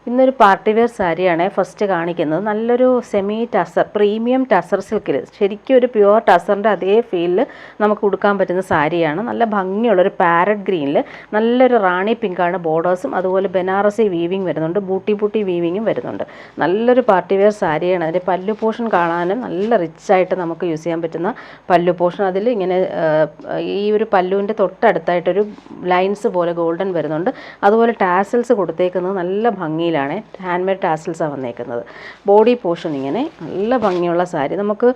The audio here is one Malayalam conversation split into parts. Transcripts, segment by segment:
ഇന്നൊരു പാർട്ടി വെയർ സാരിയാണ് ഫസ്റ്റ് കാണിക്കുന്നത്. നല്ലൊരു സെമി ടസർ പ്രീമിയം ടസർ സിൽക്കിൽ ശരിക്കും ഒരു പ്യുവർ ടസറിൻ്റെ അതേ ഫീലിൽ നമുക്ക് ഉടുക്കാൻ പറ്റുന്ന സാരിയാണ്. നല്ല ഭംഗിയുള്ളൊരു പാരറ്റ് ഗ്രീനിൽ നല്ലൊരു റാണി പിങ്കാണ് ബോർഡേഴ്സും, അതുപോലെ ബനാറസി വീവിങ് വരുന്നുണ്ട്, ബൂട്ടി വീവിങ്ങും വരുന്നുണ്ട്. നല്ലൊരു പാർട്ടി വെയർ സാരിയാണ്. അതിൻ്റെ പല്ലു പോർഷൻ കാണാനും നല്ല റിച്ചായിട്ട് നമുക്ക് യൂസ് ചെയ്യാൻ പറ്റുന്ന പല്ലു പോർഷൻ. അതിൽ ഇങ്ങനെ ഈ ഒരു പല്ലുവിൻ്റെ തൊട്ടടുത്തായിട്ടൊരു ലൈൻസ് പോലെ ഗോൾഡൻ വരുന്നുണ്ട്. അതുപോലെ ടാസൽസ് കൊടുത്തേക്കുന്നത് നല്ല ഭംഗിയിലാണ്, ഹാൻഡ് മെയ്ഡ് ടാസൽസാണ് വന്നേക്കുന്നത്. ബോഡി പോർഷൻ ഇങ്ങനെ നല്ല ഭംഗിയുള്ള സാരി, നമുക്ക്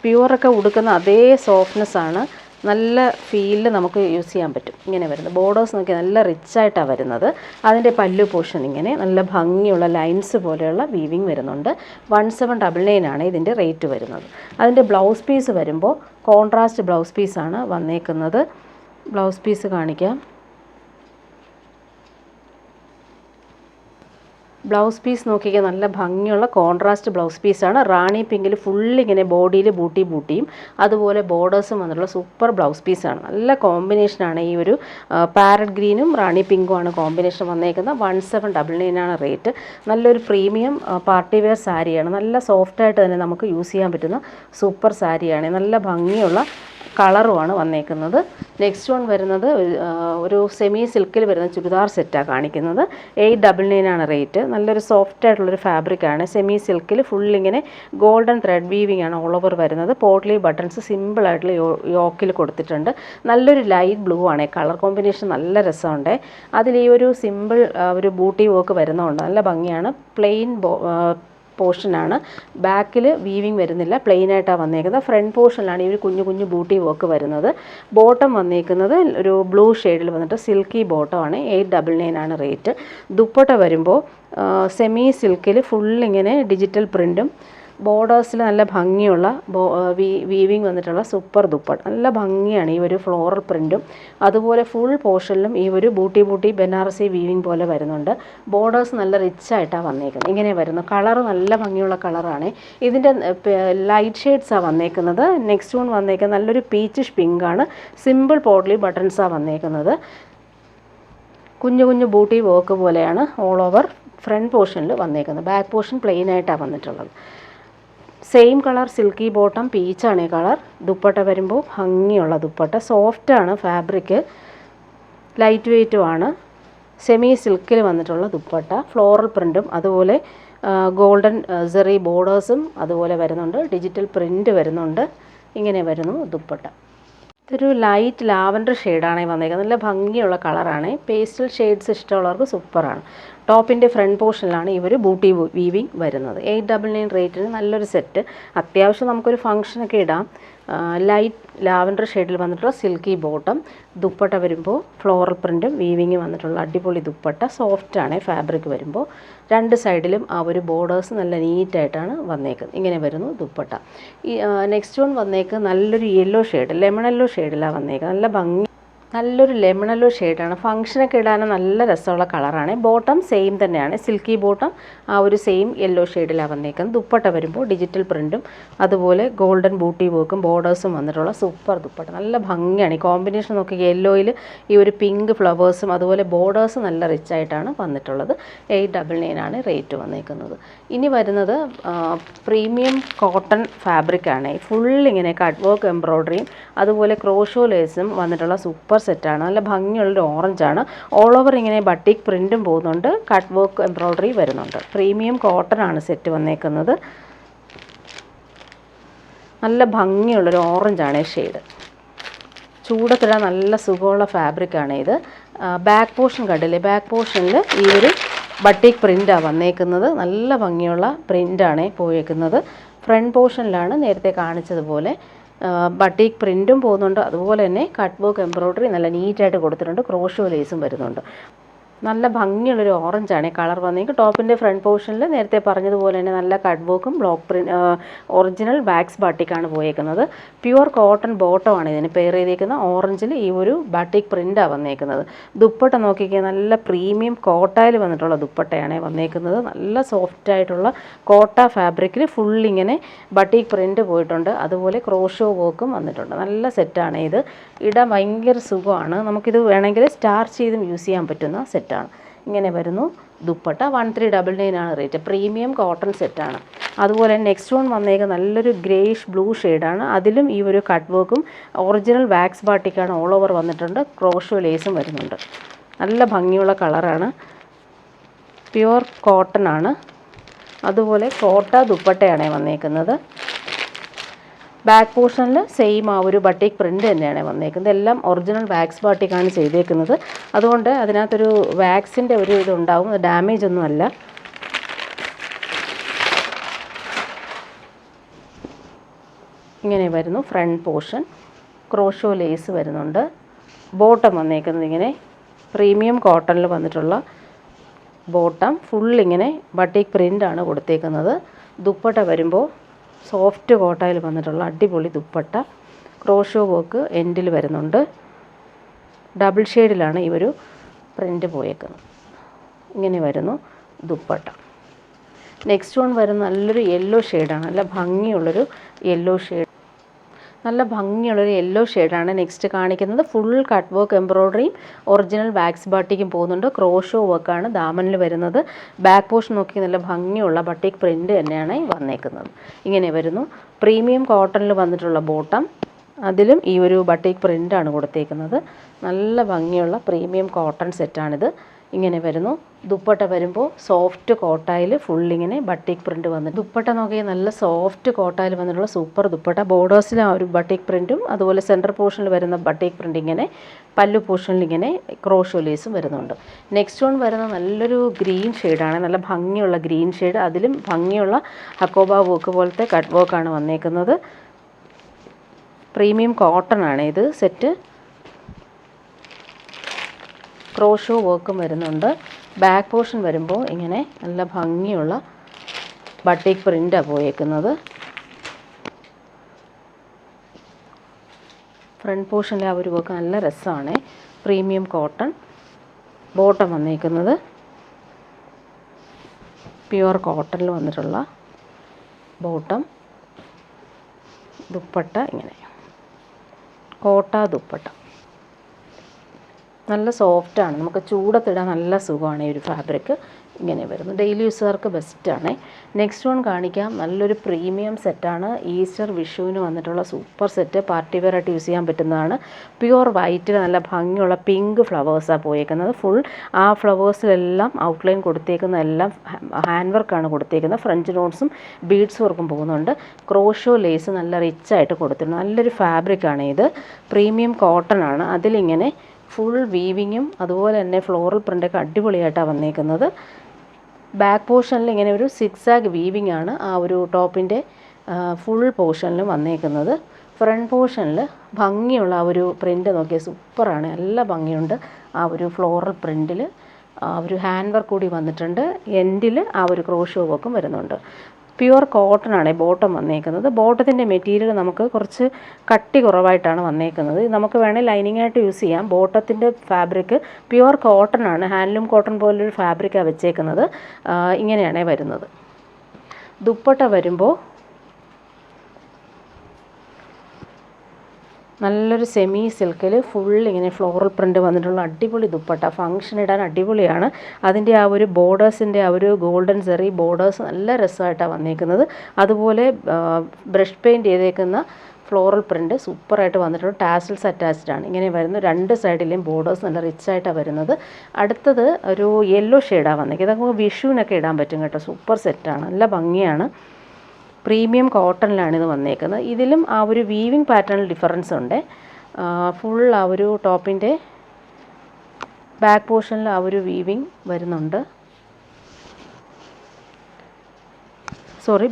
പ്യുവറൊക്കെ ഉടുക്കുന്ന അതേ സോഫ്റ്റ്നെസ് ആണ്, നല്ല ഫീലിൽ നമുക്ക് യൂസ് ചെയ്യാൻ പറ്റും. ഇങ്ങനെ വരുന്നത് ബോർഡേഴ്സ് നോക്കി നല്ല റിച്ചായിട്ടാണ് വരുന്നത്. അതിൻ്റെ പല്ലു പോർഷൻ ഇങ്ങനെ നല്ല ഭംഗിയുള്ള ലൈൻസ് പോലെയുള്ള വീവിങ് വരുന്നുണ്ട്. 1799 ആണ് ഇതിൻ്റെ റേറ്റ് വരുന്നത്. അതിൻ്റെ ബ്ലൗസ് പീസ് വരുമ്പോൾ കോൺട്രാസ്റ്റ് ബ്ലൗസ് പീസാണ് വന്നേക്കുന്നത്. ബ്ലൗസ് പീസ് കാണിക്കാം. ബ്ലൗസ് പീസ് നോക്കിയാൽ നല്ല ഭംഗിയുള്ള കോൺട്രാസ്റ്റ് ബ്ലൗസ് പീസാണ്. റാണി പിങ്കിൽ ഫുള്ളിങ്ങനെ ബോഡിയിൽ ബൂട്ടിയും അതുപോലെ ബോർഡേഴ്സും വന്നിട്ടുള്ള സൂപ്പർ ബ്ലൗസ് പീസാണ്. നല്ല കോമ്പിനേഷനാണ്. ഈ ഒരു പാരറ്റ് ഗ്രീനും റാണി പിങ്കും ആണ് കോമ്പിനേഷൻ വന്നേക്കുന്നത്. 1799 ആണ് റേറ്റ്. നല്ലൊരു പ്രീമിയം പാർട്ടി വെയർ സാരിയാണ്. നല്ല സോഫ്റ്റായിട്ട് തന്നെ നമുക്ക് യൂസ് ചെയ്യാൻ പറ്റുന്ന സൂപ്പർ സാരിയാണ്. നല്ല ഭംഗിയുള്ള കളറുമാണ് വന്നേക്കുന്നത്. നെക്സ്റ്റ് വൺ വരുന്നത് ഒരു സെമി സിൽക്കിൽ വരുന്ന ചുരിദാർ സെറ്റാണ് കാണിക്കുന്നത്. 899 ആണ് റേറ്റ്. നല്ലൊരു സോഫ്റ്റ് ആയിട്ടുള്ളൊരു ഫാബ്രിക്കാണ്. സെമി സിൽക്കിൽ ഫുള്ളിങ്ങനെ ഗോൾഡൻ ത്രെഡ് വീവിംഗ് ആണ് ഓൾ ഓവർ വരുന്നത്. പോട്ട്ലി ബട്ടൺസ് സിമ്പിളായിട്ടുള്ള യോക്കിൽ കൊടുത്തിട്ടുണ്ട്. നല്ലൊരു ലൈറ്റ് ബ്ലൂ ആണ്. കളർ കോമ്പിനേഷൻ നല്ല രസമുണ്ട്. അതിൽ ഈ ഒരു സിമ്പിൾ ഒരു ബൂട്ടി വർക്ക് വരുന്നതുകൊണ്ട് നല്ല ഭംഗിയാണ്. പ്ലെയിൻ പോർഷനാണ്. ബാക്കിൽ വീവിങ് വരുന്നില്ല, പ്ലെയിൻ ആയിട്ടാണ് വന്നേക്കുന്നത്. ഫ്രണ്ട് പോർഷനിലാണ് ഈ ഒരു കുഞ്ഞു ബൂട്ടി വർക്ക് വരുന്നത്. ബോട്ടം വന്നേക്കുന്നത് ഒരു ബ്ലൂ ഷെയ്ഡിൽ വന്നിട്ട് സിൽക്കി ബോട്ടമാണ്. 899 ആണ് റേറ്റ്. ദുപ്പട്ട വരുമ്പോൾ സെമി സിൽക്കിൽ ഫുള്ളിങ്ങനെ ഡിജിറ്റൽ പ്രിൻറ്റും ബോർഡേഴ്സിൽ നല്ല ഭംഗിയുള്ള വീവിങ് വന്നിട്ടുള്ള സൂപ്പർ ദുപ്പട്ട. നല്ല ഭംഗിയാണ് ഈ ഒരു ഫ്ലോറൽ പ്രിൻറ്റും. അതുപോലെ ഫുൾ പോർഷനിലും ഈ ഒരു ബൂട്ടി ബനാറസി വീവിങ് പോലെ വരുന്നുണ്ട്. ബോർഡേഴ്സ് നല്ല റിച്ചായിട്ടാണ് വന്നേക്കുന്നത്. ഇങ്ങനെ വരുന്നു. കളർ നല്ല ഭംഗിയുള്ള കളറാണ്. ഇതിൻ്റെ ലൈറ്റ് ഷെയ്ഡ്സാണ് വന്നേക്കുന്നത്. നെക്സ്റ്റ് വൺ വന്നേക്കുന്നത് നല്ലൊരു പീച്ചിഷ് പിങ്കാണ്. സിമ്പിൾ പോട്ട്ലി ബട്ടൺസാണ് വന്നേക്കുന്നത്. കുഞ്ഞു ബൂട്ടി വർക്ക് പോലെയാണ് ഓൾ ഓവർ ഫ്രണ്ട് പോർഷനിൽ വന്നേക്കുന്നത്. ബാക്ക് പോർഷൻ പ്ലെയിൻ ആയിട്ടാണ് വന്നിട്ടുള്ളത്. സെയിം കളർ സിൽക്കി ബോട്ടം, പീച്ചാണ് ഈ കളർ. ദുപ്പട്ട വരുമ്പോൾ ഭംഗിയുള്ള ദുപ്പട്ട. സോഫ്റ്റാണ് ഫാബ്രിക്, ലൈറ്റ് വെയ്റ്റുമാണ്. സെമി സിൽക്കിൽ വന്നിട്ടുള്ള ദുപ്പട്ട. ഫ്ലോറൽ പ്രിൻറ്റും അതുപോലെ ഗോൾഡൻ സെറി ബോർഡേഴ്സും അതുപോലെ വരുന്നുണ്ട്. ഡിജിറ്റൽ പ്രിൻറ്റ് വരുന്നുണ്ട്. ഇങ്ങനെ വരുന്നു ദുപ്പട്ട. ഇതൊരു ലൈറ്റ് ലാവൻഡർ ഷെയ്ഡാണ് വന്നേക്കുന്നത്. നല്ല ഭംഗിയുള്ള കളറാണ്. പേസ്റ്റൽ ഷെയ്ഡ്സ് ഇഷ്ടമുള്ളവർക്ക് സൂപ്പറാണ്. ടോപ്പിൻ്റെ ഫ്രണ്ട് പോർഷനിലാണ് ഈ ഒരു ബൂട്ടി വീവിങ് വരുന്നത്. 899 റേറ്റിന് നല്ലൊരു സെറ്റ്. അത്യാവശ്യം നമുക്കൊരു ഫംഗ്ഷനൊക്കെ ഇടാം. ലൈറ്റ് ലാവൻഡർ ഷെയ്ഡിൽ വന്നിട്ടുള്ള സിൽക്കി ബോട്ടം. ദുപ്പട്ട വരുമ്പോൾ ഫ്ലോറൽ പ്രിൻറ്റും വീവിങ് വന്നിട്ടുള്ള അടിപൊളി ദുപ്പട്ട. സോഫ്റ്റാണ് ഫാബ്രിക് വരുമ്പോൾ. രണ്ട് സൈഡിലും ആ ഒരു ബോർഡേഴ്സ് നല്ല നീറ്റായിട്ടാണ് വന്നേക്കുന്നത്. ഇങ്ങനെ വരുന്നു ദുപ്പട്ട. ഈ നെക്സ്റ്റ് വൺ വന്നേക്കുന്നത് നല്ലൊരു യെല്ലോ ഷെയ്ഡ്, ലെമൺ യെല്ലോ ഷെയ്ഡിലാണ് വന്നേക്കുന്നത്. നല്ല ഭംഗി, നല്ലൊരു ലെമൺ യെല്ലോ ഷെയ്ഡാണ്. ഫംഗ്ഷനൊക്കെ ഇടാനും നല്ല രസമുള്ള കളറാണ്. ബോട്ടം സെയിം തന്നെയാണ്, സിൽക്കി ബോട്ടം. ആ ഒരു സെയിം യെല്ലോ ഷെയ്ഡിലാണ് വന്നേക്കുന്നത്. ദുപ്പട്ട വരുമ്പോൾ ഡിജിറ്റൽ പ്രിൻറ്റും അതുപോലെ ഗോൾഡൻ ബൂട്ടി വർക്കും ബോർഡേഴ്സും വന്നിട്ടുള്ള സൂപ്പർ ദുപ്പട്ട. നല്ല ഭംഗിയാണ്. ഈ കോമ്പിനേഷൻ നോക്കി യെല്ലോയിൽ ഈ ഒരു പിങ്ക് ഫ്ലവേഴ്സും അതുപോലെ ബോർഡേഴ്സ് നല്ല റിച്ചായിട്ടാണ് വന്നിട്ടുള്ളത്. 899 ആണ് റേറ്റ് വന്നേക്കുന്നത്. ഇനി വരുന്നത് പ്രീമിയം കോട്ടൺ ഫാബ്രിക്കാണ്. ഫുള്ളിങ്ങനെ കട്ട് വർക്ക് എംബ്രോയ്ഡറിയും അതുപോലെ ക്രോഷോ ലേസും വന്നിട്ടുള്ള സൂപ്പർ സെറ്റാണ്. നല്ല ഭംഗിയുള്ളൊരു ഓറഞ്ചാണ്. ഓൾ ഓവർ ഇങ്ങനെ ബട്ടിക് പ്രിൻറ്റും പോകുന്നുണ്ട്. കട്ട് വർക്ക് എംബ്രോയ്ഡറി വരുന്നുണ്ട്. പ്രീമിയം കോട്ടൺ ആണ് സെറ്റ് വന്നേക്കുന്നത്. നല്ല ഭംഗിയുള്ളൊരു ഓറഞ്ചാണ് ഷെയ്ഡ്. ചൂടത്തിടാൻ നല്ല സുഖമുള്ള ഫാബ്രിക്കാണ് ഇത്. ബാക്ക് പോർഷൻ കണ്ടില്ലേ, ബാക്ക് പോർഷനിൽ ഈ ഒരു ബട്ടിക് പ്രിൻ്റാണ് വന്നേക്കുന്നത്. നല്ല ഭംഗിയുള്ള പ്രിൻ്റാണ് പോയേക്കുന്നത്. ഫ്രണ്ട് പോർഷനിലാണ് നേരത്തെ കാണിച്ചതുപോലെ ബട്ടിക് പ്രിൻറ്റും പോകുന്നുണ്ട്. അതുപോലെ തന്നെ കട്ട് വർക്ക് എംബ്രോയ്ഡറി നല്ല നീറ്റായിട്ട് കൊടുത്തിട്ടുണ്ട്. ക്രോഷോ ലേസും വരുന്നുണ്ട്. നല്ല ഭംഗിയുള്ളൊരു ഓറഞ്ചാണ് കളർ വന്നേക്ക്. ടോപ്പിൻ്റെ ഫ്രണ്ട് പോർഷനിൽ നേരത്തെ പറഞ്ഞതുപോലെ തന്നെ നല്ല കട്ട് വർക്കും ബ്ലോക്ക് പ്രിൻറ്റ് ഒറിജിനൽ വാക്സ് ബാട്ടിക്കാണ് പോയേക്കുന്നത്. പ്യുവർ കോട്ടൺ ബോട്ടമാണ് ഇതിന് പെയർ ചെയ്തേക്കുന്നത്. ഓറഞ്ചിൽ ഈ ഒരു ബാട്ടിക് പ്രിൻ്റാണ് വന്നേക്കുന്നത്. ദുപ്പട്ട നോക്കിക്കാൻ നല്ല പ്രീമിയം കോട്ടയിൽ വന്നിട്ടുള്ള ദുപ്പട്ടയാണ് വന്നേക്കുന്നത്. നല്ല സോഫ്റ്റായിട്ടുള്ള കോട്ട ഫാബ്രിക്കിൽ ഫുള്ളിങ്ങനെ ബട്ടിക് പ്രിൻറ്റ് പോയിട്ടുണ്ട്. അതുപോലെ ക്രോഷോ വർക്കും വന്നിട്ടുണ്ട്. നല്ല സെറ്റാണ് ഇത്. ഇടാൻ ഭയങ്കര സുഖമാണ്. നമുക്കിത് വേണമെങ്കിൽ സ്റ്റാർച്ച് ചെയ്തും യൂസ് ചെയ്യാൻ പറ്റുന്ന സെറ്റാണ്. ഇങ്ങനെ വരുന്നു. ദുപ്പട്ട 1399 ആണ് റേറ്റ്. പ്രീമിയം കോട്ടൺ സെറ്റാണ്. അതുപോലെ നെക്സ്റ്റ് വൺ വന്നേക്കുന്നത് നല്ലൊരു ഗ്രേഷ് ബ്ലൂ ഷെയ്ഡാണ്. അതിലും ഈ ഒരു കട്ട് വർക്കും ഒറിജിനൽ വാക്സ് ബാട്ടിക്കാണ് ഓൾ ഓവർ വന്നിട്ടുണ്ട്. ക്രോഷോ ലേസും വരുന്നുണ്ട്. നല്ല ഭംഗിയുള്ള കളറാണ്. പ്യുവർ കോട്ടൺ ആണ്. അതുപോലെ കോട്ട ദുപ്പട്ടയാണ് വന്നേക്കുന്നത്. ബാക്ക് പോർഷനിൽ സെയിം ആ ഒരു ബട്ടിക് പ്രിൻ്റ് തന്നെയാണ് വന്നേക്കുന്നത്. എല്ലാം ഒറിജിനൽ വാക്സ് ബാട്ടിക്കാണ് ചെയ്തേക്കുന്നത്. അതുകൊണ്ട് അതിനകത്തൊരു വാക്സിൻ്റെ ഒരു ഇതുണ്ടാവും, ഡാമേജ് ഒന്നുമല്ല. ഇങ്ങനെ വരുന്നു ഫ്രണ്ട് പോർഷൻ. ക്രോഷോ ലേസ് വരുന്നുണ്ട്. ബോട്ടം വന്നേക്കുന്നത് ഇങ്ങനെ പ്രീമിയം കോട്ടണിൽ വന്നിട്ടുള്ള ബോട്ടം. ഫുള്ളിങ്ങനെ ബട്ടിക് പ്രിൻ്റാണ് കൊടുത്തേക്കുന്നത്. ദുപ്പട്ട വരുമ്പോൾ സോഫ്റ്റ് കോട്ടയിൽ വന്നിട്ടുള്ള അടിപൊളി ദുപ്പട്ട. ക്രോഷോ വർക്ക് എൻഡിൽ വരുന്നുണ്ട്. ഡബിൾ ഷെയ്ഡിലാണ് ഈ ഒരു പ്രിൻ്റ് പോയേക്കുന്നത്. ഇങ്ങനെ വരുന്നു ദുപ്പട്ട. നെക്സ്റ്റ് വൺ വരുന്ന നല്ലൊരു യെല്ലോ ഷെയ്ഡാണ്. നല്ല ഭംഗിയുള്ളൊരു യെല്ലോ ഷെയ്ഡ്. നെക്സ്റ്റ് കാണിക്കുന്നത്. ഫുൾ കട്ട് വർക്ക് എംബ്രോയ്ഡറിയും ഒറിജിനൽ വാക്സ് ബാട്ടിക്കും പോകുന്നുണ്ട്. ക്രോഷോ വർക്കാണ് ദാമനിൽ വരുന്നത്. ബാക്ക് പോർഷൻ നോക്കി നല്ല ഭംഗിയുള്ള ബട്ടിക് പ്രിൻ്റ് തന്നെയാണ് വന്നേക്കുന്നത്. ഇങ്ങനെ വരുന്നു. പ്രീമിയം കോട്ടണിൽ വന്നിട്ടുള്ള ബോട്ടം. അതിലും ഈ ഒരു ബട്ടിക് പ്രിൻ്റാണ് കൊടുത്തേക്കുന്നത്. നല്ല ഭംഗിയുള്ള പ്രീമിയം കോട്ടൺ സെറ്റാണിത്. ഇങ്ങനെ വരുന്നു. ദുപ്പട്ട വരുമ്പോൾ സോഫ്റ്റ് കോട്ടായിൽ ഫുള്ളിങ്ങനെ ബട്ടിക് പ്രിൻ്റ് വന്നിട്ട് ദുപ്പട്ട നോക്കിയാൽ നല്ല സോഫ്റ്റ് കോട്ടായിൽ വന്നിട്ടുള്ള സൂപ്പർ ദുപ്പട്ട. ബോർഡേഴ്സിൽ ആ ഒരു ബട്ടിക് പ്രിൻറ്റും അതുപോലെ സെൻറ്റർ പോർഷനിൽ വരുന്ന ബട്ടിക് പ്രിൻ്റ് ഇങ്ങനെ പല്ലു പോർഷനിൽ ഇങ്ങനെ ക്രോഷോ ലേസും വരുന്നുണ്ട്. നെക്സ്റ്റ് വൺ വരുന്ന നല്ലൊരു ഗ്രീൻ ഷെയ്ഡാണ്. നല്ല ഭംഗിയുള്ള ഗ്രീൻ ഷെയ്ഡ്. അതിലും ഭംഗിയുള്ള ഹക്കോബ വർക്ക് പോലത്തെ കട്ട് വർക്കാണ് വന്നേക്കുന്നത്. പ്രീമിയം കോട്ടൺ ആണ് ഇത് സെറ്റ്. ക്രോഷോ വർക്കും വരുന്നുണ്ട്. ബാക്ക് പോർഷൻ വരുമ്പോൾ ഇങ്ങനെ നല്ല ഭംഗിയുള്ള ബട്ടിക് പ്രിൻ്റാണ് പോയേക്കുന്നത്. ഫ്രണ്ട് പോർഷനിലെ ആ ഒരു വർക്ക് നല്ല രസമാണ്. Premium cotton. ബോട്ടം വന്നേക്കുന്നത് പ്യുവർ കോട്ടണിൽ വന്നിട്ടുള്ള ബോട്ടം. ദുപ്പട്ട ഇങ്ങനെ കോട്ട ദുപ്പട്ട. നല്ല സോഫ്റ്റാണ്. നമുക്ക് ചൂടത്തിടാൻ നല്ല സുഖമാണ് ഈ ഒരു ഫാബ്രിക്. ഇങ്ങനെ വരുന്നു. ഡെയിലി യൂസുകാർക്ക് ബെസ്റ്റാണ്. നെക്സ്റ്റ് വൺ കാണിക്കാം. നല്ലൊരു പ്രീമിയം സെറ്റാണ്. ഈസ്റ്റർ വിഷുവിന് വന്നിട്ടുള്ള സൂപ്പർ സെറ്റ്. പാർട്ടി വെയർ ആയിട്ട് യൂസ് ചെയ്യാൻ പറ്റുന്നതാണ്. പ്യുവർ വൈറ്റിൽ നല്ല ഭംഗിയുള്ള പിങ്ക് ഫ്ലവേഴ്സാണ് പോയേക്കുന്നത്. ഫുൾ ആ ഫ്ലവേഴ്സിലെല്ലാം ഔട്ട്ലൈൻ കൊടുത്തേക്കുന്നതെല്ലാം ഹാൻഡ് വർക്കാണ് കൊടുത്തേക്കുന്നത്. ഫ്രഞ്ച് നോട്ട്സും ബീഡ്സ് വർക്കും പോകുന്നുണ്ട്. ക്രോഷോ ലേസ് നല്ല റിച്ചായിട്ട് കൊടുത്തിട്ടുണ്ട്. നല്ലൊരു ഫാബ്രിക്കാണ് ഇത്. പ്രീമിയം കോട്ടൺ ആണ്. അതിലിങ്ങനെ ഫുൾ വീവിങ്ങും അതുപോലെ തന്നെ ഫ്ലോറൽ പ്രിൻ്റൊക്കെ അടിപൊളിയായിട്ടാണ് വന്നേക്കുന്നത്. ബാക്ക് പോർഷനിൽ ഇങ്ങനെ ഒരു സിക്സാഗ് വീവിങ് ആണ് ആ ഒരു ടോപ്പിൻ്റെ ഫുൾ പോർഷനിലും വന്നേക്കുന്നത്. ഫ്രണ്ട് പോർഷനിൽ ഭംഗിയുള്ള ആ ഒരു പ്രിൻ്റ് നോക്കിയാൽ സൂപ്പറാണ്. നല്ല ഭംഗിയുണ്ട് ആ ഒരു ഫ്ലോറൽ പ്രിൻറ്റിൽ. ആ ഒരു ഹാൻഡ് വർക്ക് കൂടി വന്നിട്ടുണ്ട്. എൻഡിൽ ആ ഒരു ക്രോഷോ വർക്കും വരുന്നുണ്ട്. പ്യുവർ കോട്ടൺ ആണ് ബോട്ടം വന്നേക്കുന്നത്. ബോട്ടത്തിൻ്റെ മെറ്റീരിയൽ നമുക്ക് കുറച്ച് കട്ടി കുറവായിട്ടാണ് വന്നേക്കുന്നത്. നമുക്ക് വേണേൽ ലൈനിങ് ആയിട്ട് യൂസ് ചെയ്യാം. ബോട്ടത്തിൻ്റെ ഫാബ്രിക് പ്യുവർ കോട്ടൺ ആണ്. ഹാൻഡ്ലൂം കോട്ടൺ പോലൊരു ഫാബ്രിക്കാണ് വെച്ചേക്കുന്നത്. ഇങ്ങനെയാണ് വരുന്നത്. ദുപ്പട്ട വരുമ്പോൾ നല്ലൊരു സെമി സിൽക്കിൽ ഫുൾ ഇങ്ങനെ ഫ്ലോറൽ പ്രിൻ്റ് വന്നിട്ടുള്ള അടിപൊളി ദുപ്പട്ട. ഫങ്ഷൻ ഇടാൻ അടിപൊളിയാണ്. അതിൻ്റെ ആ ഒരു ബോർഡേഴ്സിൻ്റെ ആ ഒരു ഗോൾഡൻ സെറി ബോർഡേഴ്സ് നല്ല രസമായിട്ടാണ് വന്നേക്കുന്നത്. അതുപോലെ ബ്രഷ് പെയിൻറ്റ് ചെയ്തേക്കുന്ന ഫ്ലോറൽ പ്രിൻ്റ് സൂപ്പറായിട്ട് വന്നിട്ടുണ്ട്. ടാസൽസ് അറ്റാച്ച്ഡ് ആണ്. ഇങ്ങനെ വരുന്നു. രണ്ട് സൈഡിലെയും ബോർഡേഴ്സ് നല്ല റിച്ചായിട്ടാണ് വരുന്നത്. അടുത്തത് ഒരു യെല്ലോ ഷെയ്ഡാണ് വന്നേക്കുന്നത്. ഇതൊക്കെ വിഷുവിനൊക്കെ ഇടാൻ പറ്റും കേട്ടോ. സൂപ്പർ സെറ്റാണ്. നല്ല ഭംഗിയാണ്. പ്രീമിയം കോട്ടണിലാണ് ഇത് വന്നേക്കുന്നത്. ഇതിലും ആ ഒരു വീവിങ് പാറ്റേണിൽ ഡിഫറൻസ് ഉണ്ട്. ഫുൾ ആ ഒരു ടോപ്പിൻ്റെ ബാക്ക് പോർഷനിൽ ആ ഒരു വീവിങ് വരുന്നുണ്ട്.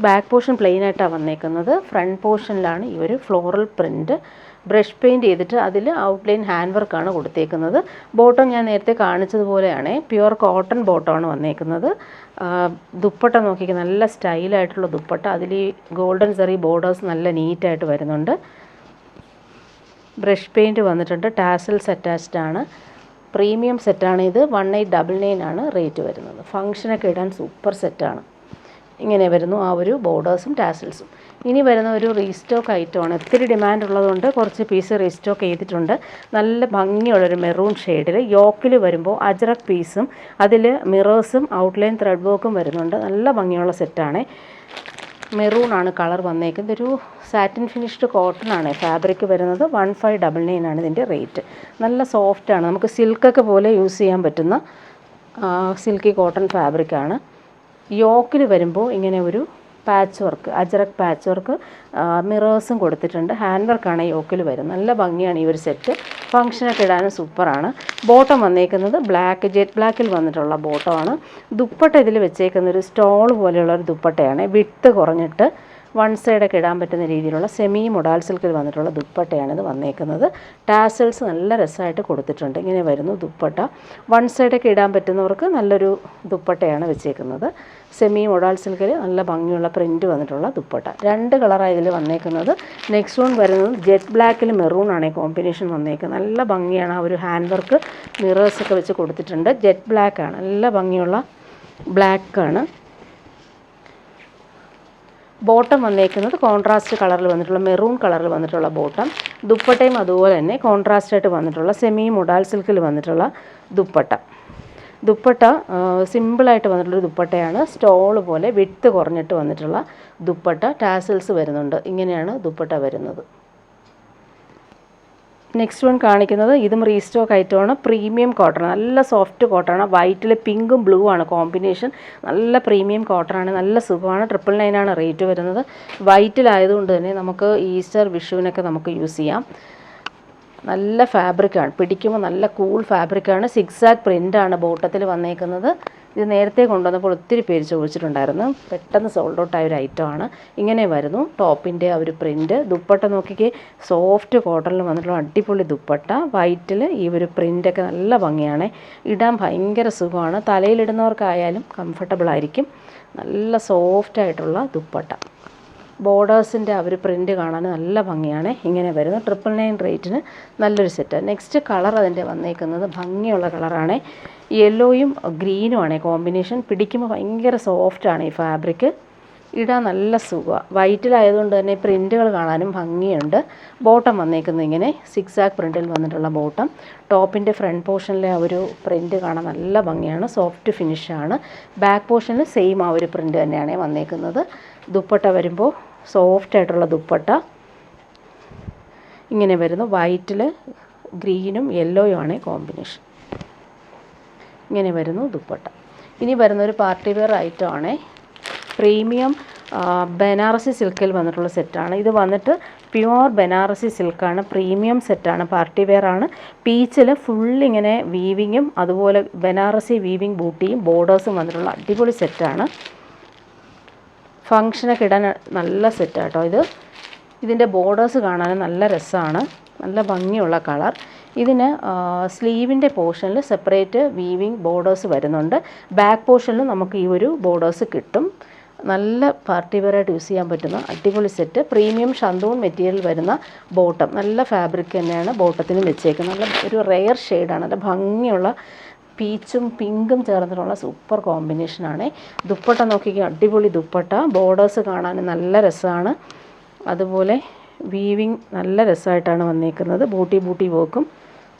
ബാക്ക് പോർഷൻ പ്ലെയിൻ ആയിട്ടാണ് വന്നേക്കുന്നത്. ഫ്രണ്ട് പോർഷനിലാണ് ഈ ഒരു ഫ്ലോറൽ പ്രിൻ്റ് ബ്രഷ് പെയിൻറ്റ് ചെയ്തിട്ട് അതിൽ ഔട്ട്ലൈൻ ഹാൻഡ് വർക്കാണ് കൊടുത്തേക്കുന്നത്. ബോട്ടം ഞാൻ നേരത്തെ കാണിച്ചതുപോലെയാണ്. പ്യുവർ കോട്ടൺ ബോട്ടമാണ് വന്നേക്കുന്നത്. ദുപ്പട്ട നോക്കിക്കുക. നല്ല സ്റ്റൈലായിട്ടുള്ള ദുപ്പട്ട. അതിൽ ഈ ഗോൾഡൻ സെറി ബോർഡേഴ്സ് നല്ല നീറ്റായിട്ട് വരുന്നുണ്ട്. ബ്രഷ് പെയിൻറ്റ് വന്നിട്ടുണ്ട്. ടാസൽസ് അറ്റാച്ച്ഡ് ആണ്. പ്രീമിയം സെറ്റാണ് ഇത്. 1899 ആണ് റേറ്റ് വരുന്നത്. ഫങ്ഷനൊക്കെ ഇടാൻ സൂപ്പർ സെറ്റാണ്. ഇങ്ങനെ വരുന്നു ആ ഒരു ബോർഡേഴ്സും ടാസിൽസും. ഇനി വരുന്ന ഒരു റീസ്റ്റോക്ക് ഐറ്റമാണ്. ഒത്തിരി ഡിമാൻഡ് ഉള്ളതുകൊണ്ട് കുറച്ച് പീസ് റീസ്റ്റോക്ക് ചെയ്തിട്ടുണ്ട്. നല്ല ഭംഗിയുള്ളൊരു മെറൂൺ ഷെയ്ഡിൽ യോക്കിൽ വരുമ്പോൾ അജ്രക് പീസും അതിൽ മിറേഴ്സും ഔട്ട്ലൈൻ ത്രെഡ് വർക്കും വരുന്നുണ്ട്. നല്ല ഭംഗിയുള്ള സെറ്റാണ്. മെറൂൺ ആണ് കളർ വന്നേക്കുന്നത്. ഒരു സാറ്റിൻ ഫിനിഷ്ഡ് കോട്ടൺ ആണ് ഫാബ്രിക് വരുന്നത്. 1599 ആണ് ഇതിൻ്റെ റേറ്റ്. നല്ല സോഫ്റ്റാണ്, നമുക്ക് സിൽക്കൊക്കെ പോലെ യൂസ് ചെയ്യാൻ പറ്റുന്ന സിൽക്കി കോട്ടൺ ഫാബ്രിക്കാണ്. യോക്കിൽ വരുമ്പോൾ ഇങ്ങനെ ഒരു patch work, ajrak patch work, മിറേഴ്സും കൊടുത്തിട്ടുണ്ട്. ഹാൻഡ് വർക്കാണ് യോക്കിൽ വരുന്നത്. നല്ല ഭംഗിയാണ് ഈ ഒരു സെറ്റ്. ഫങ്ഷനൊക്കെ ഇടാനും സൂപ്പറാണ്. ബോട്ടം വന്നേക്കുന്നത് ജെറ്റ് ബ്ലാക്കിൽ വന്നിട്ടുള്ള ബോട്ടമാണ്. ദുപ്പട്ട ഇതിൽ വെച്ചേക്കുന്ന ഒരു സ്റ്റോൾ പോലെയുള്ളൊരു ദുപ്പട്ടയാണ്. വിട്ട് കുറഞ്ഞിട്ട് വൺ സൈഡൊക്കെ ഇടാൻ പറ്റുന്ന രീതിയിലുള്ള സെമി മൊഡാൽ സിൽക്കിൽ വന്നിട്ടുള്ള ദുപ്പട്ടയാണ് ഇത് വന്നേക്കുന്നത്. ടാസൽസ് നല്ല രസമായിട്ട് കൊടുത്തിട്ടുണ്ട്. ഇങ്ങനെ വരുന്നു ദുപ്പട്ട. വൺ സൈഡൊക്കെ ഇടാൻ പറ്റുന്നവർക്ക് നല്ലൊരു ദുപ്പട്ടയാണ് വെച്ചേക്കുന്നത്. സെമി മൊഡാൽ സിൽക്കിൽ നല്ല ഭംഗിയുള്ള പ്രിൻറ്റ് വന്നിട്ടുള്ള ദുപ്പട്ട. 2 കളറാണ് ഇതിൽ വന്നേക്കുന്നത്. നെക്സ്റ്റ് വൺ വരുന്നത് ജെറ്റ് ബ്ലാക്കിൽ മെറൂൺ ആണ് കോമ്പിനേഷൻ വന്നേക്കുന്നത്. നല്ല ഭംഗിയാണ്. ആ ഒരു ഹാൻഡ് വർക്ക് മിറേഴ്സൊക്കെ വെച്ച് കൊടുത്തിട്ടുണ്ട്. ജെറ്റ് ബ്ലാക്കാണ്, നല്ല ഭംഗിയുള്ള ബ്ലാക്കാണ്. ബോട്ടം വന്നേക്കുന്നത് കോൺട്രാസ്റ്റ് കളറിൽ വന്നിട്ടുള്ള മെറൂൺ കളറിൽ വന്നിട്ടുള്ള ബോട്ടം. ദുപ്പട്ടയും അതുപോലെ തന്നെ കോൺട്രാസ്റ്റായിട്ട് വന്നിട്ടുള്ള സെമി മൊഡാൽ സിൽക്കിൽ വന്നിട്ടുള്ള ദുപ്പട്ട. ദുപ്പട്ട സിമ്പിളായിട്ട് വന്നിട്ടുള്ളൊരു ദുപ്പട്ടയാണ്. സ്റ്റോൾ പോലെ വിട്ട് കുറഞ്ഞിട്ട് വന്നിട്ടുള്ള ദുപ്പട്ട. ടാസൽസ് വരുന്നുണ്ട്. ഇങ്ങനെയാണ് ദുപ്പട്ട വരുന്നത്. നെക്സ്റ്റ് വൺ കാണിക്കുന്നത് ഇതും റീസ്റ്റോക്ക് ഐറ്റമാണ്. പ്രീമിയം കോട്ടൺ, നല്ല സോഫ്റ്റ് കോട്ടൺ. വൈറ്റിൽ പിങ്കും ബ്ലൂ ആണ് കോമ്പിനേഷൻ. നല്ല പ്രീമിയം കോട്ടണാണ്, നല്ല സുഖമാണ്. 999 ആണ് റേറ്റ് വരുന്നത്. വൈറ്റിലായതുകൊണ്ട് തന്നെ നമുക്ക് ഈസ്റ്റർ വിഷുവിനൊക്കെ നമുക്ക് യൂസ് ചെയ്യാം. നല്ല ഫാബ്രിക്കാണ്, പിടിക്കുമ്പോൾ നല്ല കൂൾ ഫാബ്രിക്കാണ്. സിക്സാക് പ്രിൻ്റാണ് ബോട്ടത്തിൽ വന്നേക്കുന്നത്. ഇത് നേരത്തെ കൊണ്ടുവന്നപ്പോൾ ഒത്തിരി പേര് ചോദിച്ചിട്ടുണ്ടായിരുന്നു. പെട്ടെന്ന് സോൾഡ് ഔട്ട് ആയ ഒരു ഐറ്റമാണ്. ഇങ്ങനെ വരുന്നു ടോപ്പിൻ്റെ ആ ഒരു പ്രിൻറ്റ്. ദുപ്പട്ട നോക്കിക്കേ, സോഫ്റ്റ് കോട്ടണിൽ വന്നിട്ടുള്ള അടിപൊളി ദുപ്പട്ട. വൈറ്റിൽ ഈ ഒരു പ്രിൻ്റൊക്കെ നല്ല ഭംഗിയാണ്. ഇടാൻ ഭയങ്കര സുഖമാണ്. തലയിലിടുന്നവർക്കായാലും കംഫർട്ടബിൾ ആയിരിക്കും. നല്ല സോഫ്റ്റായിട്ടുള്ള ദുപ്പട്ട. ബോർഡേഴ്സിൻ്റെ ആ ഒരു പ്രിൻറ്റ് കാണാൻ നല്ല ഭംഗിയാണ്. ഇങ്ങനെ വരുന്നു 999 റേറ്റിന് നല്ലൊരു സെറ്റ്. നെക്സ്റ്റ് കളർ അതിൻ്റെ വന്നേക്കുന്നത് ഭംഗിയുള്ള കളറാണ്. യെല്ലോയും ഗ്രീനുമാണ് കോമ്പിനേഷൻ. പിടിക്കുമ്പോൾ ഭയങ്കര സോഫ്റ്റാണ് ഈ ഫാബ്രിക്. ഇടാൻ നല്ല സുഖമാണ്. വൈറ്റിലായതുകൊണ്ട് തന്നെ പ്രിൻറ്റുകൾ കാണാനും ഭംഗിയുണ്ട്. ബോട്ടം വന്നേക്കുന്നത് ഇങ്ങനെ സിക്സാക് പ്രിൻറ്റിൽ വന്നിട്ടുള്ള ബോട്ടം. ടോപ്പിൻ്റെ ഫ്രണ്ട് പോർഷനിലെ ആ ഒരു പ്രിൻറ്റ് കാണാൻ നല്ല ഭംഗിയാണ്. സോഫ്റ്റ് ഫിനിഷാണ്. ബാക്ക് പോർഷനിൽ സെയിം ആ ഒരു പ്രിൻറ്റ് തന്നെയാണ് വന്നേക്കുന്നത്. ദുപ്പട്ട വരുമ്പോൾ സോഫ്റ്റായിട്ടുള്ള ദുപ്പട്ട ഇങ്ങനെ വരുന്നു. വൈറ്റിൽ ഗ്രീനും യെല്ലോയും ആണ് കോമ്പിനേഷൻ. ഇങ്ങനെ വരുന്നു ദുപ്പട്ട. ഇനി വരുന്നൊരു പാർട്ടി വെയർ ഐറ്റമാണ്. പ്രീമിയം ബനാറസി സിൽക്കിൽ വന്നിട്ടുള്ള സെറ്റാണ്. ഇത് വന്നിട്ട് പ്യുവർ ബനാറസി സിൽക്കാണ്. പ്രീമിയം സെറ്റാണ്, പാർട്ടി വെയർ ആണ്. പീച്ചിൽ ഫുള്ളിങ്ങനെ വീവിങ്ങും അതുപോലെ ബനാറസി വീവിങ് ബൂട്ടിയും ബോർഡേഴ്സും വന്നിട്ടുള്ള അടിപൊളി സെറ്റാണ്. ഫങ്ഷനൊക്കെ ഇടാൻ നല്ല സെറ്റാട്ടോ ഇത്. ഇതിൻ്റെ ബോർഡേഴ്സ് കാണാൻ നല്ല രസമാണ്, നല്ല ഭംഗിയുള്ള കളർ. ഇതിന് സ്ലീവിൻ്റെ പോർഷനിൽ സെപ്പറേറ്റ് വീവിങ് ബോർഡേഴ്സ് വരുന്നുണ്ട്. ബാക്ക് പോർഷനിലും നമുക്ക് ഈ ഒരു ബോർഡേഴ്സ് കിട്ടും. നല്ല പാർട്ടി വെയറായിട്ട് യൂസ് ചെയ്യാൻ പറ്റുന്ന അടിപൊളി സെറ്റ്. പ്രീമിയം ഷന്തൂൺ മെറ്റീരിയൽ വരുന്ന ബോട്ടം. നല്ല ഫാബ്രിക് തന്നെയാണ് ബോട്ടത്തിന് വെച്ചേക്കുന്നത്. നല്ല ഒരു റെയർ ഷെയ്ഡാണ്. നല്ല ഭംഗിയുള്ള പീച്ചും പിങ്കും ചേർന്നിട്ടുള്ള സൂപ്പർ കോമ്പിനേഷനാണ്. ദുപ്പട്ട നോക്കിക്കുക, അടിപൊളി ദുപ്പട്ട. ബോർഡേഴ്സ് കാണാൻ നല്ല രസമാണ്. അതുപോലെ വീവിങ് നല്ല രസമായിട്ടാണ് വന്നേക്കുന്നത്. ബൂട്ടി വർക്കും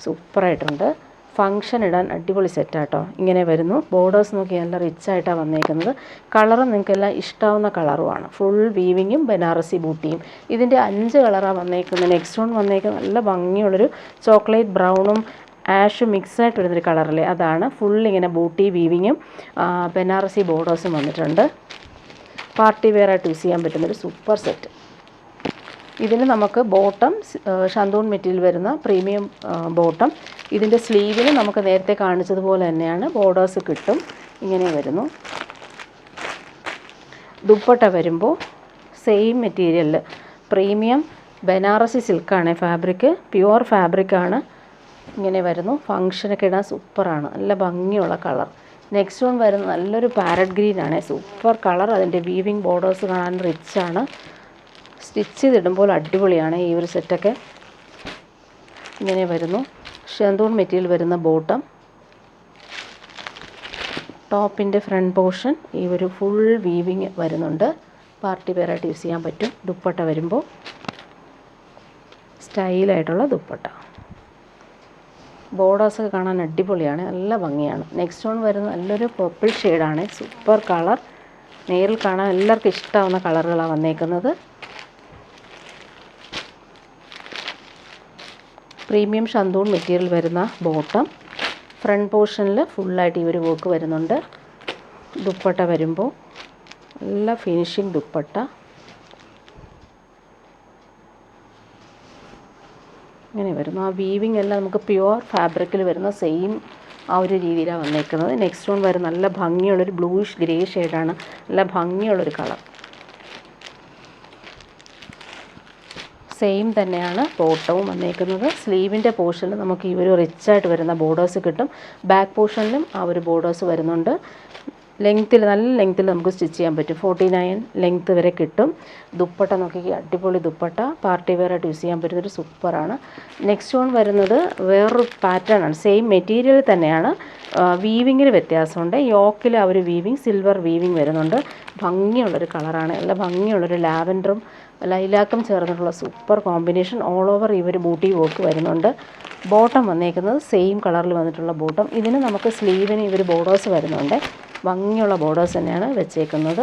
സൂപ്പറായിട്ടുണ്ട്. ഫങ്ഷൻ ഇടാൻ അടിപൊളി സെറ്റാട്ടോ. ഇങ്ങനെ വരുന്നു. ബോർഡേഴ്സ് നോക്കി നല്ല റിച്ചായിട്ടാണ് വന്നേക്കുന്നത്. കളറും നിങ്ങൾക്കെല്ലാം ഇഷ്ടാവുന്ന കളറുമാണ്. ഫുൾ വീവിങ്ങും ബനാറസി ബൂട്ടിയും. ഇതിൻ്റെ 5 കളറാണ് വന്നേക്കുന്നത്. നെക്സ്റ്റ് വൺ വന്നേക്കുന്നത് നല്ല ഭംഗിയുള്ളൊരു ചോക്ലേറ്റ് ബ്രൗണും ആഷ് മിക്സായിട്ട് വരുന്നൊരു കളറല്ലേ, അതാണ്. ഫുൾ ഇങ്ങനെ ബൂട്ടി വീവിങ്ങും ബനാറസി ബോർഡേഴ്സും വന്നിട്ടുണ്ട്. പാർട്ടി വെയറായിട്ട് യൂസ് ചെയ്യാൻ പറ്റുന്നൊരു സൂപ്പർ സെറ്റ്. ഇതിന് നമുക്ക് ബോട്ടം ഷന്തൂൺ മെറ്റീരിയൽ വരുന്ന പ്രീമിയം ബോട്ടം. ഇതിൻ്റെ സ്ലീവിന് നമുക്ക് നേരത്തെ കാണിച്ചതുപോലെ തന്നെയാണ് ബോർഡേഴ്സ് കിട്ടും. ഇങ്ങനെ വരുന്നു. ദുപ്പട്ട വരുമ്പോൾ സെയിം മെറ്റീരിയലിൽ പ്രീമിയം ബനാറസി സിൽക്കാണ് ഫാബ്രിക്. പ്യുവർ ഫാബ്രിക്കാണ്. ഇങ്ങനെ വരുന്നു. ഫങ്ഷനൊക്കെ ഇടാൻ സൂപ്പറാണ്. നല്ല ഭംഗിയുള്ള കളർ. നെക്സ്റ്റ് വൺ വരുന്നത് നല്ലൊരു പാരറ്റ് ഗ്രീനാണ്. Super colour. അതിൻ്റെ വീവിങ് ബോർഡേഴ്സ് കാണാൻ റിച്ചാണ്. സ്റ്റിച്ച് ചെയ്തിടുമ്പോൾ അടിപൊളിയാണ് ഈ ഒരു സെറ്റൊക്കെ. ഇങ്ങനെ വരുന്നു. ഷന്തൂൺ മെറ്റീരിയൽ വരുന്ന ബോട്ടം. ടോപ്പിൻ്റെ ഫ്രണ്ട് പോർഷൻ ഈ ഒരു ഫുൾ വീവിങ് വരുന്നുണ്ട്. പാർട്ടി വെയറായിട്ട് യൂസ് ചെയ്യാൻ പറ്റും. ദുപ്പട്ട വരുമ്പോൾ സ്റ്റൈലായിട്ടുള്ള ദുപ്പട്ട. ബോർഡേഴ്സൊക്കെ കാണാൻ അടിപൊളിയാണ്, നല്ല ഭംഗിയാണ്. നെക്സ്റ്റ് വൺ വരുന്നത് നല്ലൊരു പർപ്പിൾ ഷെയ്ഡാണ്. Super colour. നേരിൽ കാണാൻ എല്ലാവർക്കും ഇഷ്ടമാവുന്ന കളറുകളാണ് വന്നേക്കുന്നത്. പ്രീമിയം ഷന്തൂൺ മെറ്റീരിയൽ വരുന്ന ബോട്ടം. ഫ്രണ്ട് പോർഷനിൽ ഫുള്ളായിട്ട് ഈ ഒരു വർക്ക് വരുന്നുണ്ട്. ദുപ്പട്ട വരുമ്പോൾ നല്ല ഫിനിഷിങ് ദുപ്പട്ട. ഇങ്ങനെ വരുന്നു. ആ വീവിങ് എല്ലാം നമുക്ക് പ്യുവർ ഫാബ്രിക്കിൽ വരുന്ന സെയിം ആ ഒരു രീതിയിലാണ് വന്നേക്കുന്നത്. നെക്സ്റ്റ് വൺ വരും നല്ല ഭംഗിയുള്ളൊരു ബ്ലൂയിഷ് ഗ്രേ ഷെയ്ഡാണ്. നല്ല ഭംഗിയുള്ളൊരു കളർ. സെയിം തന്നെയാണ് ബോട്ടവും വന്നേക്കുന്നത്. സ്ലീവിൻ്റെ പോർഷനിൽ നമുക്ക് ഈ ഒരു റിച്ചായിട്ട് വരുന്ന ബോർഡേഴ്സ് കിട്ടും. ബാക്ക് പോർഷനിലും ആ ഒരു ബോർഡേഴ്സ് വരുന്നുണ്ട്. ലെങ്ത്തിൽ നല്ല ലെങ്ത്തിൽ നമുക്ക് സ്റ്റിച്ച് ചെയ്യാൻ പറ്റും. 49 ലെങ്ത്ത് വരെ കിട്ടും. ദുപ്പട്ട നോക്കി അടിപൊളി ദുപ്പട്ട. പാർട്ടി വെയറായിട്ട് യൂസ് ചെയ്യാൻ പറ്റുന്നൊരു സൂപ്പറാണ്. നെക്സ്റ്റ് വൺ വരുന്നത് വേറൊരു പാറ്റേൺ ആണ്. സെയിം മെറ്റീരിയൽ തന്നെയാണ്, വീവിങ്ങിന് വ്യത്യാസമുണ്ട്. യോക്കിൽ ആ ഒരു വീവിങ് സിൽവർ വീവിങ് വരുന്നുണ്ട്. ഭംഗിയുള്ളൊരു കളറാണ്. നല്ല ഭംഗിയുള്ളൊരു ലാവൻഡറും ലൈലാക്കും ചേർന്നിട്ടുള്ള സൂപ്പർ കോമ്പിനേഷൻ. ഓൾ ഓവർ ഈ ഒരു ബൂട്ടി വർക്ക് വരുന്നുണ്ട്. ബോട്ടം വന്നേക്കുന്നത് സെയിം കളറിൽ വന്നിട്ടുള്ള ബോട്ടം. ഇതിന് നമുക്ക് സ്ലീവിന് ഈ ഒരു ബോർഡേഴ്സ് വരുന്നുണ്ട്. ഭംഗിയുള്ള ബോർഡേഴ്സ് തന്നെയാണ് വെച്ചേക്കുന്നത്.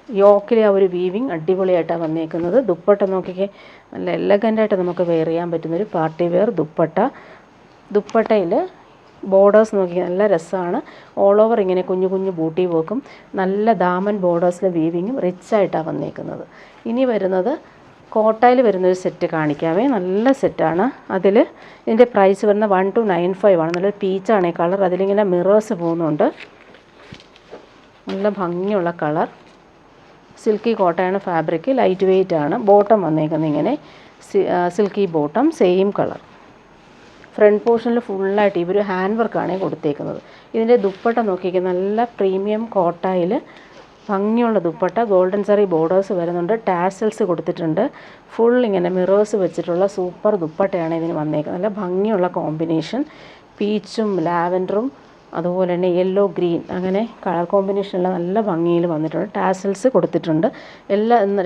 യോക്കിലെ ആ ഒരു വീവിങ് അടിപൊളിയായിട്ടാണ് വന്നേക്കുന്നത്. ദുപ്പട്ട നോക്കിക്കേ, നല്ല എലഗൻ്റായിട്ട് നമുക്ക് വെയർ ചെയ്യാൻ പറ്റുന്നൊരു പാർട്ടി വെയർ ദുപ്പട്ട. ദുപ്പട്ടയിൽ ബോർഡേഴ്സ് നോക്കി നല്ല രസമാണ്. ഓൾ ഓവർ ഇങ്ങനെ കുഞ്ഞു കുഞ്ഞു ബൂട്ടി വർക്കും നല്ല ദാമൻ ബോർഡേഴ്സിലെ വീവിങ്ങും റിച്ചായിട്ടാണ് വന്നേക്കുന്നത്. ഇനി വരുന്നത് കോട്ടയിൽ വരുന്നൊരു സെറ്റ് കാണിക്കാമേ. നല്ല സെറ്റാണ്. അതിൽ ഇതിൻ്റെ പ്രൈസ് വരുന്നത് 1295 ആണ്. നല്ലൊരു പീച്ചാണ് ഈ കളർ. അതിലിങ്ങനെ മിറേഴ്സ് പോകുന്നുണ്ട്. നല്ല ഭംഗിയുള്ള കളർ. സിൽക്കി കോട്ടയാണ് ഫാബ്രിക്. ലൈറ്റ് വെയ്റ്റ് ആണ്. ബോട്ടം വന്നേക്കുന്നത് ഇങ്ങനെ silky bottom, same colour. Front പോർഷനിൽ ഫുള്ളായിട്ട് ഈ ഒരു ഹാൻഡ് വർക്കാണ് കൊടുത്തേക്കുന്നത്. ഇതിൻ്റെ ദുപ്പട്ട നോക്കിക്കുക, നല്ല പ്രീമിയം കോട്ടയിൽ ഭംഗിയുള്ള ദുപ്പട്ട. ഗോൾഡൻ സറി ബോർഡേഴ്സ് വരുന്നുണ്ട്. ടാസൽസ് കൊടുത്തിട്ടുണ്ട്. ഫുൾ ഇങ്ങനെ മിറേഴ്സ് വെച്ചിട്ടുള്ള സൂപ്പർ ദുപ്പട്ടയാണ് ഇതിന് വന്നേക്കുന്നത്. നല്ല ഭംഗിയുള്ള കോമ്പിനേഷൻ. പീച്ചും ലാവൻഡറും അതുപോലെ തന്നെ യെല്ലോ ഗ്രീൻ അങ്ങനെ കളർ കോമ്പിനേഷനെല്ലാം നല്ല ഭംഗിയിൽ വന്നിട്ടുണ്ട്. ടാസൽസ് കൊടുത്തിട്ടുണ്ട്.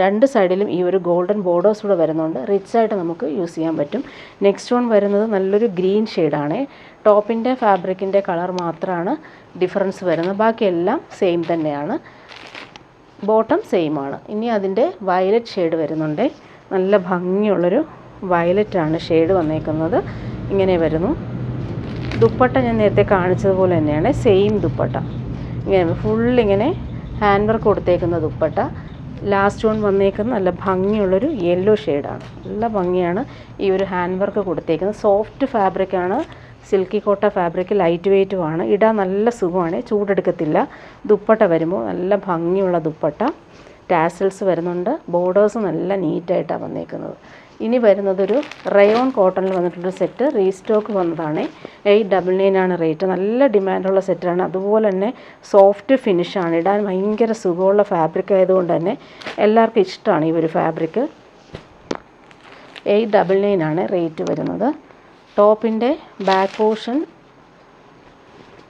രണ്ട് സൈഡിലും ഈ ഒരു ഗോൾഡൻ ബോർഡേഴ്സ് കൂടെ വരുന്നുണ്ട്. റിച്ചായിട്ട് നമുക്ക് യൂസ് ചെയ്യാൻ പറ്റും. നെക്സ്റ്റ് വൺ വരുന്നത് നല്ലൊരു ഗ്രീൻ ഷെയ്ഡാണ്. ടോപ്പിൻ്റെ ഫാബ്രിക്കിൻ്റെ കളർ മാത്രമാണ് ഡിഫറൻസ് വരുന്നത്. ബാക്കിയെല്ലാം സെയിം തന്നെയാണ്. ബോട്ടം സെയിം ആണ്. ഇനി അതിൻ്റെ വയലറ്റ് ഷെയ്ഡ് വരുന്നുണ്ട്. നല്ല ഭംഗിയുള്ളൊരു വയലറ്റാണ് ഷെയ്ഡ് വന്നേക്കുന്നത്. ഇങ്ങനെ വരുന്നു. ദുപ്പട്ട ഞാൻ നേരത്തെ കാണിച്ചതുപോലെ തന്നെയാണ്, സെയിം ദുപ്പട്ട. ഇങ്ങനെ ഫുള്ളിങ്ങനെ ഹാൻഡ് വർക്ക് കൊടുത്തേക്കുന്ന ദുപ്പട്ട. ലാസ്റ്റ് വൺ വന്നേക്കുന്നത് നല്ല ഭംഗിയുള്ളൊരു യെല്ലോ ഷെയ്ഡാണ്. നല്ല ഭംഗിയാണ് ഈ ഒരു ഹാൻഡ് വർക്ക് കൊടുത്തേക്കുന്നത്. സോഫ്റ്റ് ഫാബ്രിക്കാണ്. Silky kota fabric. ലൈറ്റ് വെയ്റ്റുമാണ്. ഇടാൻ നല്ല സുഖമാണ്, ചൂടെടുക്കത്തില്ല. ദുപ്പട്ട വരുമ്പോൾ നല്ല ഭംഗിയുള്ള ദുപ്പട്ട. ടാസൽസ് വരുന്നുണ്ട്. ബോർഡേഴ്സ് നല്ല നീറ്റായിട്ടാണ് വന്നേക്കുന്നത്. ഇനി വരുന്നതൊരു റയോൺ കോട്ടണിൽ വന്നിട്ടുള്ളൊരു സെറ്റ്. റീസ്റ്റോക്ക് വന്നതാണ്. 899 ആണ് റേറ്റ്. നല്ല ഡിമാൻഡുള്ള സെറ്റാണ്. അതുപോലെ തന്നെ സോഫ്റ്റ് ഫിനിഷാണ്. ഇടാൻ ഭയങ്കര സുഖമുള്ള ഫാബ്രിക് ആയതുകൊണ്ട് തന്നെ എല്ലാവർക്കും ഇഷ്ടമാണ് ഈ ഒരു ഫാബ്രിക്. 899 ആണ് റേറ്റ് വരുന്നത്. ടോപ്പിൻ്റെ ബാക്ക് പോർഷൻ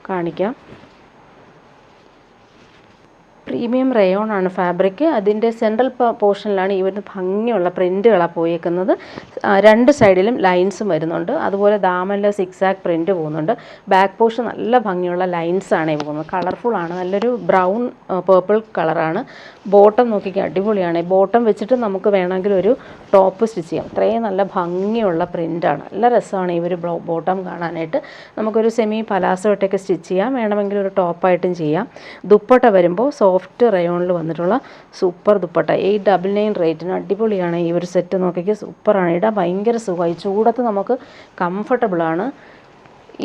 കാണിക്കാം. പ്രീമിയം റയോൺ ആണ് ഫാബ്രിക്. അതിൻ്റെ സെൻട്രൽ പോർഷനിലാണ് ഈ ഒരു ഭംഗിയുള്ള പ്രിൻറ്റുകളാണ് പോയേക്കുന്നത്. രണ്ട് സൈഡിലും ലൈൻസും വരുന്നുണ്ട്. അതുപോലെ ദാമനിൽ സിക്സാക്ക് പ്രിൻറ്റ് പോകുന്നുണ്ട്. ബാക്ക് പോർഷൻ നല്ല ഭംഗിയുള്ള ലൈൻസാണ് പോകുന്നത്. കളർഫുള്ളാണ്. നല്ലൊരു ബ്രൗൺ പേർപ്പിൾ കളറാണ്. ബോട്ടം നോക്കിക്കുക, അടിപൊളിയാണ്. ബോട്ടം വെച്ചിട്ട് നമുക്ക് വേണമെങ്കിൽ ഒരു ടോപ്പ് സ്റ്റിച്ച് ചെയ്യാം. അത്രയും നല്ല ഭംഗിയുള്ള പ്രിൻ്റാണ്. നല്ല രസമാണ് ഈ ഒരു ബോട്ടം കാണാനായിട്ട്. നമുക്കൊരു സെമി പലാസോ ഇട്ടൊക്കെ സ്റ്റിച്ച് ചെയ്യാം. വേണമെങ്കിൽ ഒരു ടോപ്പായിട്ടും ചെയ്യാം. ദുപ്പട്ട വരുമ്പോൾ സോഫ്റ്റ് റയോണിൽ വന്നിട്ടുള്ള സൂപ്പർ ദുപ്പട്ട. 899 റേറ്റിന് അടിപൊളിയാണ് ഈ ഒരു സെറ്റ്. നോക്കിക്കുക, സൂപ്പറാണ്. ഇടാൻ ഭയങ്കര സുഖമായി. ചൂടത്ത് നമുക്ക് കംഫർട്ടബിളാണ്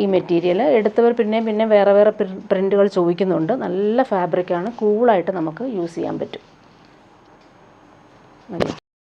ഈ മെറ്റീരിയൽ. എടുത്തവർ പിന്നെ വേറെ പ്രിൻറ്റുകൾ ചോദിക്കുന്നുണ്ട്. നല്ല ഫാബ്രിക്കാണ്. കൂളായിട്ട് നമുക്ക് യൂസ് ചെയ്യാൻ പറ്റും.